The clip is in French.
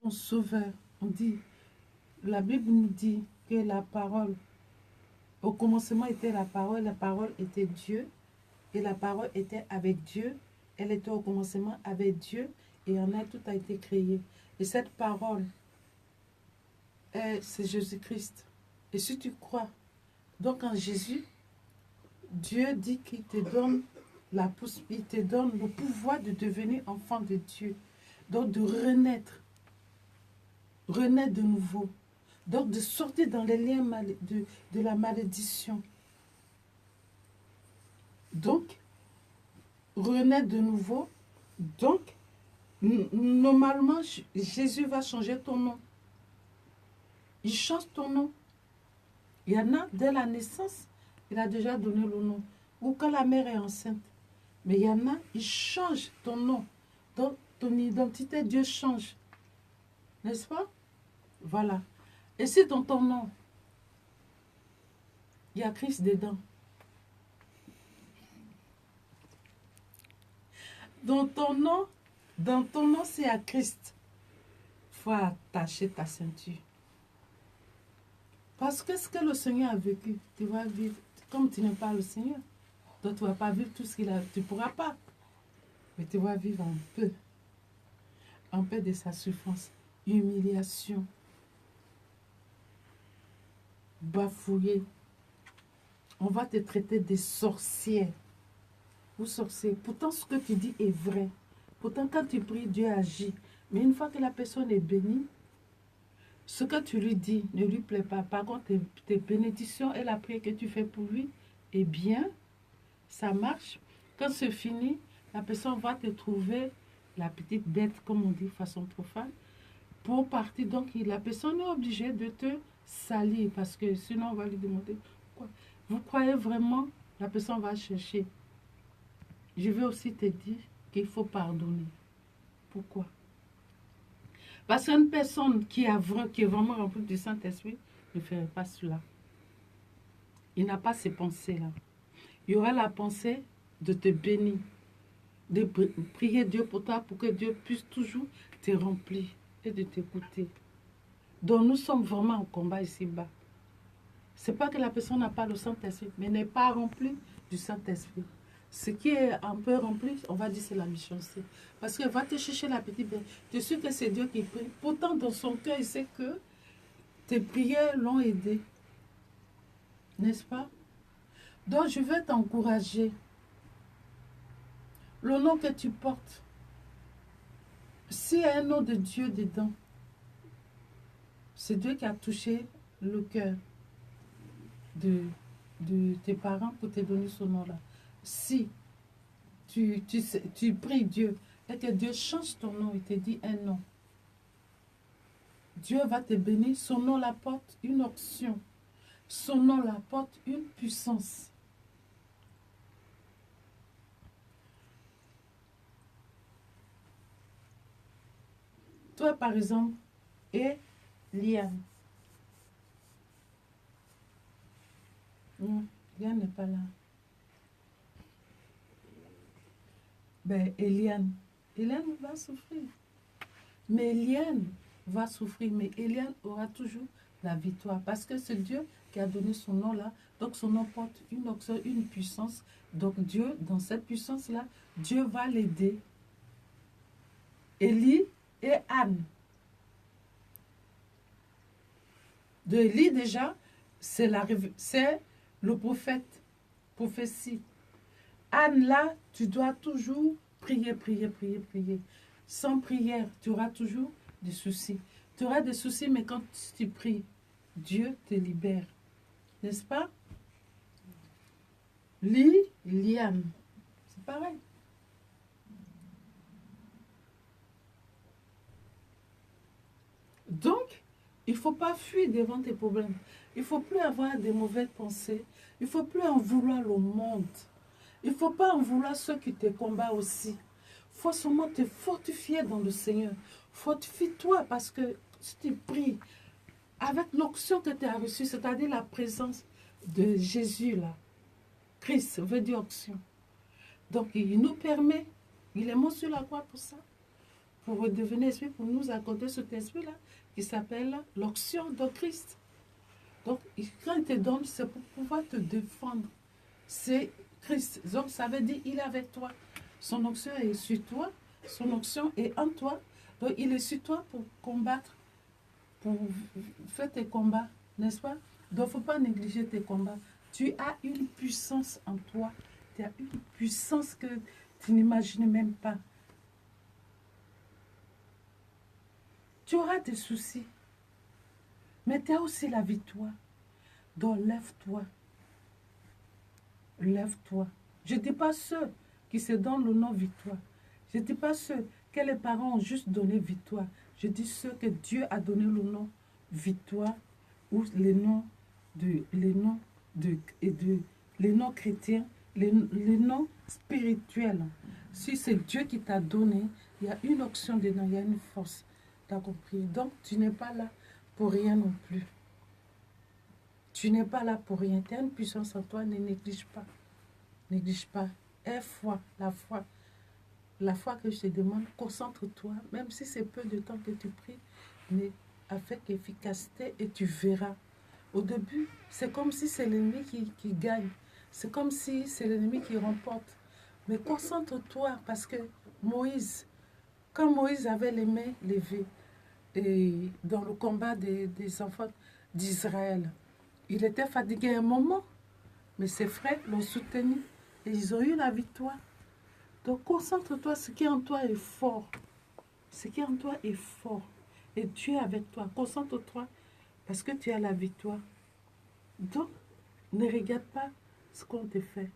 ton sauveur. On dit, la Bible nous dit que la parole, au commencement était la parole était Dieu, et la parole était avec Dieu, elle était au commencement avec Dieu, et en elle tout a été créé. Et cette parole, c'est Jésus-Christ. Et si tu crois donc en Jésus, Dieu dit qu'il te donne il te donne le pouvoir de devenir enfant de Dieu. Donc de renaître de nouveau. Donc de sortir dans les liens de la malédiction. Donc, renaître de nouveau. Donc, normalement, Jésus va changer ton nom. Il change ton nom. Il y en a, dès la naissance, il a déjà donné le nom. Ou quand la mère est enceinte. Mais il y en a, il change ton nom. Donc, ton identité, Dieu change. N'est-ce pas? Voilà. Et si dans ton nom, il y a Christ dedans. Dans ton nom, c'est à Christ. Il faut attacher ta ceinture. Parce que ce que le Seigneur a vécu, tu vas vivre. Comme tu n'es pas le Seigneur, donc tu ne vas pas vivre tout ce qu'il a. Tu ne pourras pas. Mais tu vas vivre un peu de sa souffrance, humiliation, bafouillé. On va te traiter de sorcière ou sorcier. Pourtant, ce que tu dis est vrai. Pourtant, quand tu pries, Dieu agit. Mais une fois que la personne est bénie, ce que tu lui dis ne lui plaît pas. Par contre, tes bénédictions et la prière que tu fais pour lui, eh bien, ça marche. Quand c'est fini, la personne va te trouver la petite bête, comme on dit de façon profane, pour partir. Donc, la personne est obligée de te salir parce que sinon, on va lui demander quoi. Vous croyez vraiment, la personne va chercher. Je veux aussi te dire qu'il faut pardonner. Pourquoi? Parce qu'une personne qui est vraiment remplie du Saint-Esprit ne ferait pas cela. Il n'a pas ces pensées-là. Il y aura la pensée de te bénir, de prier Dieu pour toi, pour que Dieu puisse toujours te remplir et de t'écouter. Donc nous sommes vraiment en combat ici-bas. Ce n'est pas que la personne n'a pas le Saint-Esprit, mais n'est pas remplie du Saint-Esprit. Ce qui est un peu rempli, on va dire c'est la méchanceté. Parce qu'elle va te chercher la petite bête. Tu es sûr que c'est Dieu qui prie. Pourtant, dans son cœur, il sait que tes prières l'ont aidé. N'est-ce pas? Donc, je veux t'encourager. Le nom que tu portes, s'il y a un nom de Dieu dedans, c'est Dieu qui a touché le cœur de tes parents pour te donner ce nom-là. Si tu pries Dieu et que Dieu change ton nom, il te dit un nom, Dieu va te bénir. Son nom apporte une option. Son nom apporte une puissance. Toi, par exemple, et Liane. Non, Liane n'est pas là. Ben, Eliane va souffrir. Mais Eliane va souffrir, mais Eliane aura toujours la victoire. Parce que c'est Dieu qui a donné son nom là. Donc son nom porte une option, une puissance. Donc Dieu, dans cette puissance-là, Dieu va l'aider. Élie et Anne. De Élie déjà, c'est le prophète, prophétie. Anne là, tu dois toujours prier, prier, prier, prier. Sans prière, tu auras toujours des soucis. Tu auras des soucis, mais quand tu pries, Dieu te libère. N'est-ce pas? Liane. C'est pareil. Donc, il ne faut pas fuir devant tes problèmes. Il ne faut plus avoir de mauvaises pensées. Il ne faut plus en vouloir le monde. Il ne faut pas en vouloir ceux qui te combattent aussi. Il faut seulement te fortifier dans le Seigneur. Fortifie-toi parce que si tu pries avec l'onction que tu as reçue, c'est-à-dire la présence de Jésus là. Christ veut dire onction. Donc il nous permet, il est mort sur la croix pour ça, pour redevenir esprit, pour nous accorder cet esprit-là, qui s'appelle l'onction de Christ. Donc, quand il te donne, c'est pour pouvoir te défendre. C'est Christ. Donc, ça veut dire il est avec toi. Son onction est sur toi. Son onction est en toi. Donc, il est sur toi pour combattre, pour faire tes combats, n'est-ce pas? Donc, il ne faut pas négliger tes combats. Tu as une puissance en toi. Tu as une puissance que tu n'imagines même pas. Tu auras des soucis. Mais tu as aussi la victoire. Donc, lève-toi. Lève-toi. Je ne dis pas ceux qui se donnent le nom victoire. Je ne dis pas ceux que les parents ont juste donné victoire. Je dis ceux que Dieu a donné le nom victoire ou les noms les noms chrétiens, les noms spirituels. Si c'est Dieu qui t'a donné, il y a une option dedans, il y a une force. Tu as compris? Donc, tu n'es pas là pour rien non plus. Tu n'es pas là pour rien. Tu as une puissance en toi, ne néglige pas. Néglige pas. Aie foi, la foi. La foi que je te demande, concentre-toi, même si c'est peu de temps que tu pries, mais avec efficacité et tu verras. Au début, c'est comme si c'est l'ennemi qui gagne. C'est comme si c'est l'ennemi qui remporte. Mais concentre-toi parce que Moïse, quand Moïse avait les mains levées et dans le combat des enfants d'Israël, il était fatigué un moment, mais ses frères l'ont soutenu et ils ont eu la victoire. Donc concentre-toi, ce qui est en toi est fort. Ce qui est en toi est fort. Et Dieu est avec toi. Concentre-toi parce que tu as la victoire. Donc, ne regarde pas ce qu'on te fait.